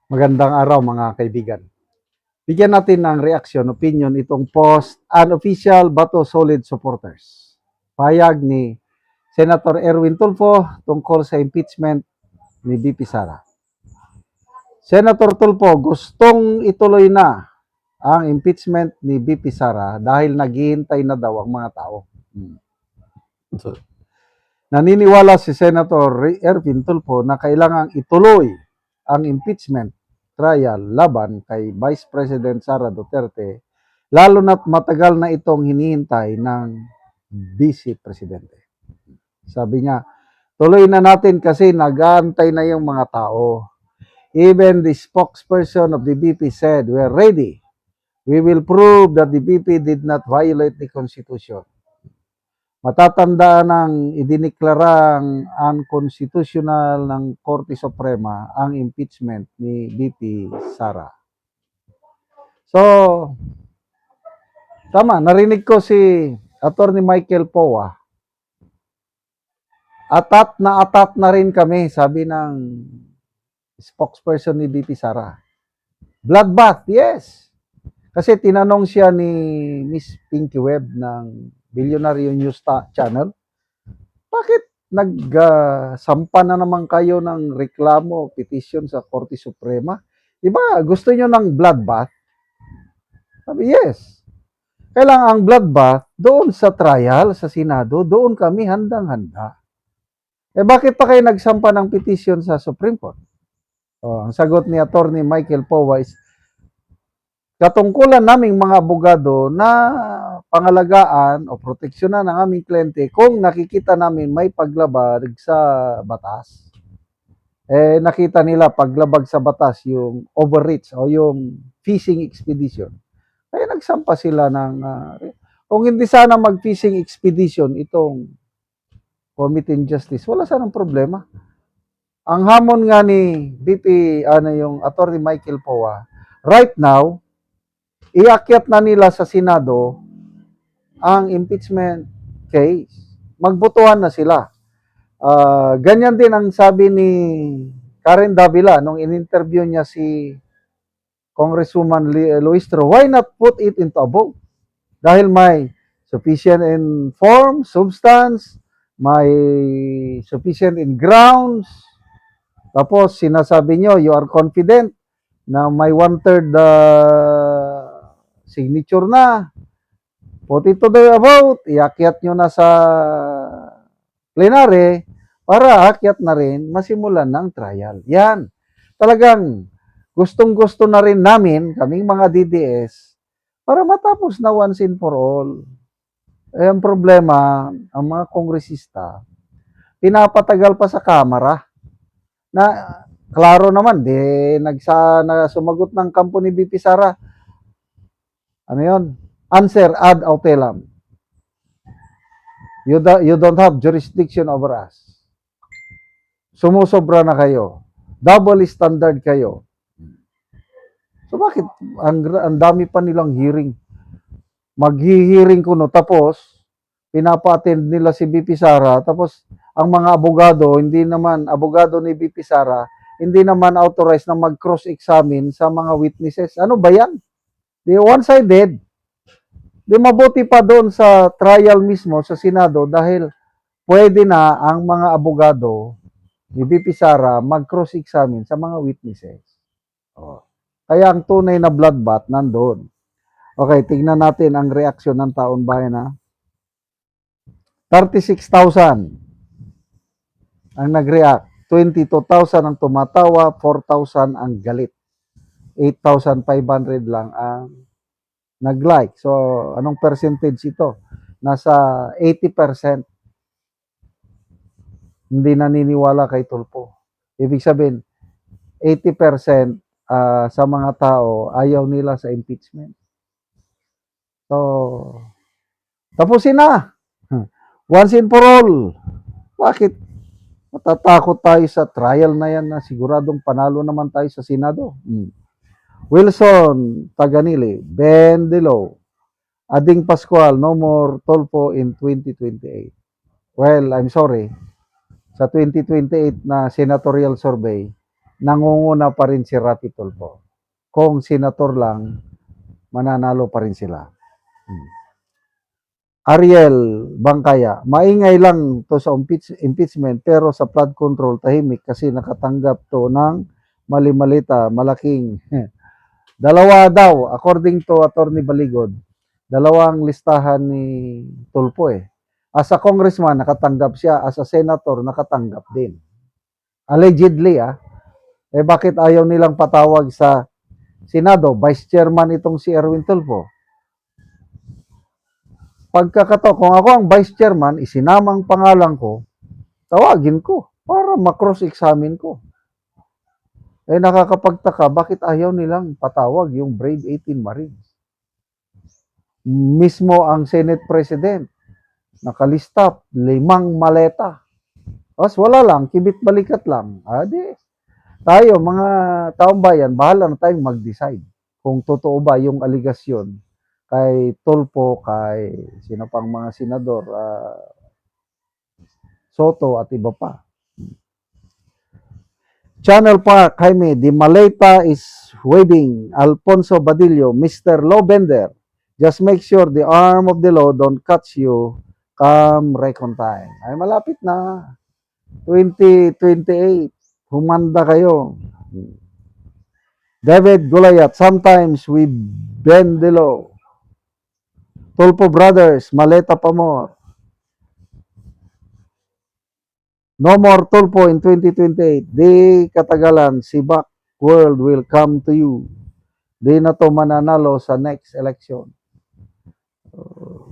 Magandang araw mga kaibigan. Bigyan natin ng reaksyon, opinion itong post, unofficial Bato Solid supporters. Payag ni Senator Erwin Tulfo tungkol sa impeachment ni VP Sara. Senator Tulfo, gustong ituloy na ang impeachment ni VP Sara dahil naghihintay na daw ang mga tao. So, naniniwala si Senator Erwin Tulfo na kailangang ituloy ang impeachment trial laban kay Vice President Sara Duterte, lalo na't matagal na itong hinihintay ng Vice Presidente. Sabi niya, tuloy na natin kasi nag-aantay na yung mga tao. Even the spokesperson of the BP said, we're ready. We will prove that the BP did not violate the Constitution. Matatandaan ng idiniklarang unconstitutional ng Korte Suprema ang impeachment ni VP Sara. So, tama, narinig ko si Attorney Michael Powa. Atat na rin kami, sabi ng spokesperson ni VP Sara. Bloodbath, yes. Kasi tinanong siya ni Miss Pinky Webb ng Billionaire News Channel, bakit nagsampa na naman kayo ng reklamo, petition sa Korte Suprema? Diba gusto nyo ng bloodbath? Sabi, yes. Kailangan ang bloodbath doon sa trial, sa Senado, doon kami handang-handa. Bakit pa kayo nagsampa ng petition sa Supreme Court? Ang sagot ni Attorney Michael Powa is, katungkulan naming mga abogado na pangalagaan o proteksyonan ng aming kliyente kung nakikita namin may paglabag sa batas. Nakita nila paglabag sa batas yung overreach o yung fishing expedition. Kaya nagsampa sila ng kung hindi sana mag-fishing expedition itong Committee on Justice, wala sanang problema. Ang hamon nga ni VP, yung Attorney Michael Powa, right now, iakyat na nila sa Senado ang impeachment case. Magbotohan na sila. Ganyan din ang sabi ni Karen Davila nung in-interview niya si Congresswoman Luistro, why not put it into a vote? Dahil may sufficient in form, substance, may sufficient in grounds. Tapos sinasabi nyo, you are confident na may 1/3 signature na. Put it to the vote, iakyat nyo na sa plenary para akyat na rin masimulan ng trial. Yan. Talagang gustong-gusto na rin namin, kaming mga DDS, para matapos na once and for all. Ang problema, ang mga kongresista, pinapatagal pa sa Kamara na klaro naman, sumagot ng kampo ni VP Sara. Ano yun? Answer ad autelam. You don't have jurisdiction over us. Sumusobra na kayo. Double standard kayo. So bakit ang dami pa nilang hearing? Maghi-hearing kuno tapos pinapa-attend nila si VP Sara tapos ang mga abogado, hindi naman abogado ni VP Sara, hindi naman authorized na mag-cross-examine sa mga witnesses. Ano ba yan? Di one-sided. Di mabuti pa doon sa trial mismo sa Senado dahil pwede na ang mga abogado ni VP Sara mag-cross-examine sa mga witnesses. Kaya ang tunay na bloodbath nandoon. Okay, tingnan natin ang reaksyon ng taon bayan na 36,000 ang nag-react, 22,000 ang tumatawa, 4,000 ang galit, 8,500 lang ang nag-like. So, anong percentage ito? Nasa 80%. Hindi naniniwala kay Tulfo. Ibig sabihin, 80% sa mga tao ayaw nila sa impeachment. So, tapusin na. Once and for all. Bakit? Matatakot tayo sa trial na yan na siguradong panalo naman tayo sa Senado. Wilson Taganili, Ben Dilo, Ading Pascual, no more Tulfo in 2028. Well, I'm sorry. Sa 2028 na senatorial survey, nangunguna pa rin si Rapi Tulfo. Kung senator lang, mananalo pa rin sila. Ariel Bangkaya, maingay lang to sa impeachment pero sa flood control tahimik kasi nakatanggap to ng mali-malita, malaking dalawa daw, according to Attorney Baligod, dalawang listahan ni Tulfo eh. As a congressman, nakatanggap siya. As a senator, nakatanggap din. Allegedly, Eh, bakit ayaw nilang patawag sa Senado? Vice Chairman itong si Erwin Tulfo. Pagkakato, kung ako ang Vice Chairman, isinamang pangalan ko, tawagin ko para makross-examine ko. Eh, nakakapagtaka, bakit ayaw nilang patawag yung Brave 18 Marines? Mismo ang Senate President, nakalista, 5 maleta. Tapos wala lang, kibit balikat lang. Tayo, mga taong bayan, bahala na tayong mag-decide kung totoo ba yung aligasyon kay Tulfo, kay sino pang mga senador, Soto at iba pa. Channel Park, Jaime, the Maleta is waving. Alfonso Badillo, Mr. Lowbender, just make sure the arm of the law don't catch you come recon time. Ay, malapit na. 2028. Humanda kayo. David Gulayat, sometimes we bend the law. Tulfo Brothers, maleta pa more. No more Tulfo in 2028. Di katagalan, si Back World will come to you. Di na to mananalo sa next election.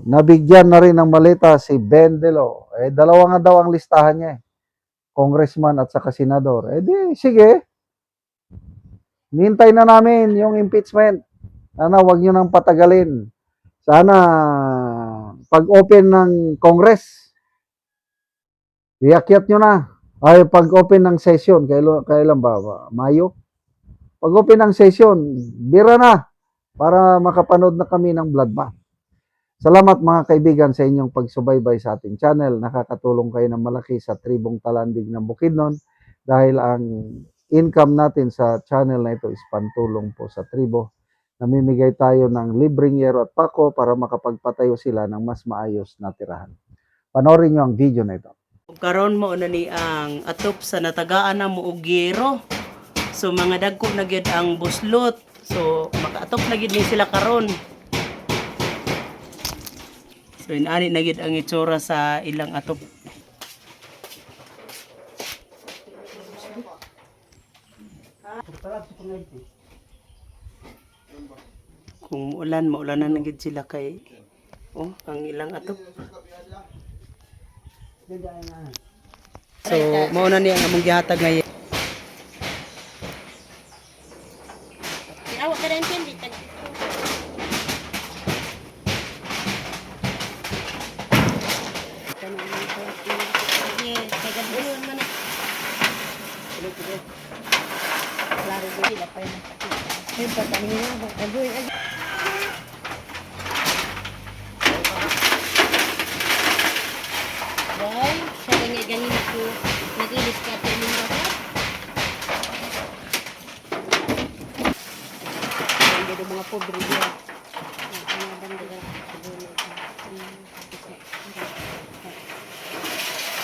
Nabigyan na rin ng maleta si Ben Delo. Eh, dalawa nga daw ang listahan niya eh. Congressman at saka senador. Eh di, sige. Nihintay na namin yung impeachment. Sana wag nyo nang patagalin. Sana pag-open ng Congress, iakyat nyo na. Ay, pag-open ng session, kailan ba? Mayo? Pag-open ng session, bira na para makapanood na kami ng bloodbath. Salamat mga kaibigan sa inyong pagsubaybay sa ating channel. Nakakatulong kayo ng malaki sa tribong Talandig ng Bukidnon dahil ang income natin sa channel na ito is pantulong po sa tribo. Namimigay tayo ng libreng yero at pako para makapagpatayo sila ng mas maayos na tirahan. Panoorin nyo ang video na ito. Karon mo na ni ang atop sa natagaan na mo og yero. So mga dagko na gyud ang buslot. So makaatop na gyud ni sila karon. So inani na gyud ang itsura sa ilang atop. Kung maulan na gyud sila kay ang ilang atop. So, mao na niya ang among gihatag ngayon. Awak ka rin din, ditag. Yes, kaya gandulon man na. Klaro ko sila pa yun. Yung patanin nga ba? Gagawin. Boy, siya rin nga ganin ako. Nag-ilis ka ito yung mga. Hindi mga pobre yun.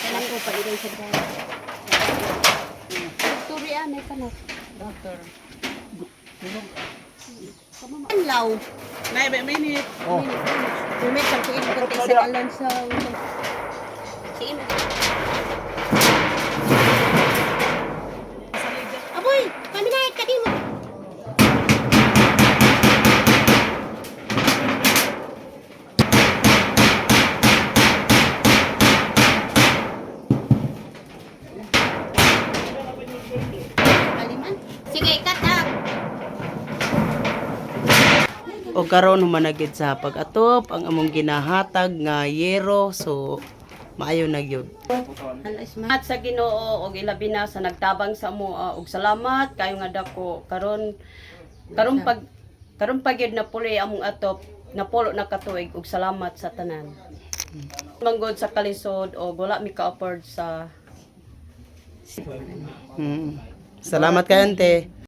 Kailan ko palirin sa dahil. Turi may kanot. Doctor. Anlaw. Nay, ba minute. Umit ang kuin ko tayo sa kalan sa siin. Aboy, paminay ka di mo. Aliman. Sige, kat ha. O karon humanagid sa pag-atop ang among ginahatag nga yero. So maayo na gyud. At sa Ginoo og ilabi na sa nagtabang sa amo og salamat kayo nga dako karon pag yun na puli among atop napulo na katuig og salamat sa tanan. Manggod sa kalisod o wala mi ka-afford sa Salamat kay ante.